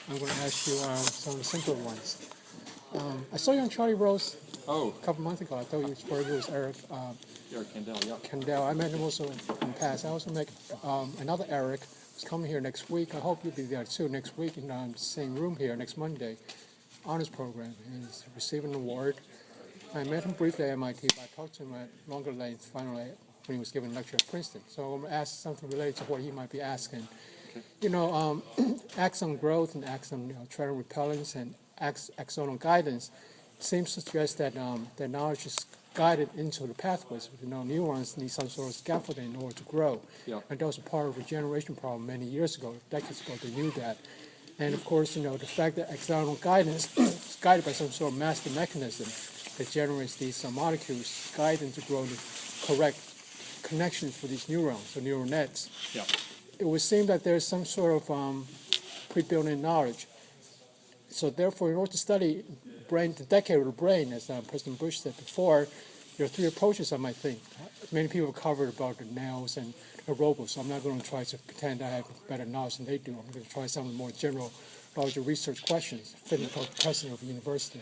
I'm going to ask you some simpler ones. I saw you on Charlie Rose a couple months ago. I thought you was Eric. Eric Kandel, yeah. Kandel. I met him also in the past. I also met another Eric who's coming here next week. I hope you'll be there too next week in the same room here next Monday. Honors program. And he's receiving an award. I met him briefly at MIT, but I talked to him at longer length finally when he was giving a lecture at Princeton. So I'm going to ask something related to what he might be asking. You know, axon growth and axon trend repellence and axonal guidance seems to suggest that that knowledge is guided into the pathways. You know, neurons need some sort of scaffolding in order to grow. Yeah. And that was a part of the regeneration problem many years ago, decades ago. They knew that. And of course, you know, the fact that axonal guidance is guided by some sort of master mechanism that generates these molecules, guide them to grow the correct connections for these neurons, or neural nets. Yeah. It would seem that there's some sort of pre-built-in knowledge. So therefore, in order to study brain, the decade of the brain, as President Bush said before, there are three approaches, I might think. Many people have covered about the nails and the robots, so I'm not going to try to pretend I have better knowledge than they do. I'm going to try some of the more general, larger research questions, fitting for the president of the university.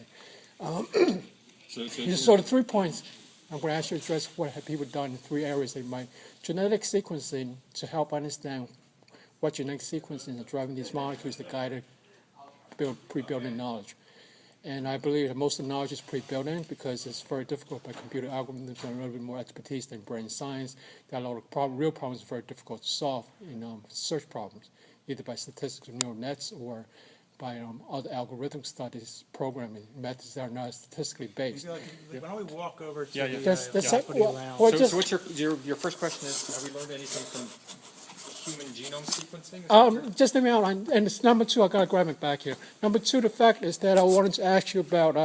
So the 3 points I'm going to ask you to address what have people done in three areas they might. Genetic sequencing to help understand what genetic sequencing is driving these molecules that guide pre-built-in knowledge. And I believe that most of the knowledge is pre-built in because it's very difficult by computer algorithms and a little bit more expertise than brain science. There are a lot of real problems very difficult to solve in search problems, either by statistics of neural nets or by other algorithmic studies, programming methods that are not statistically based. Why don't we walk over to the faculty lounge? So what's your first question is, have we learned anything from human genome sequencing? Just let me outline. And it's number two, I got to grab it back here. Number two, the fact is that I wanted to ask you about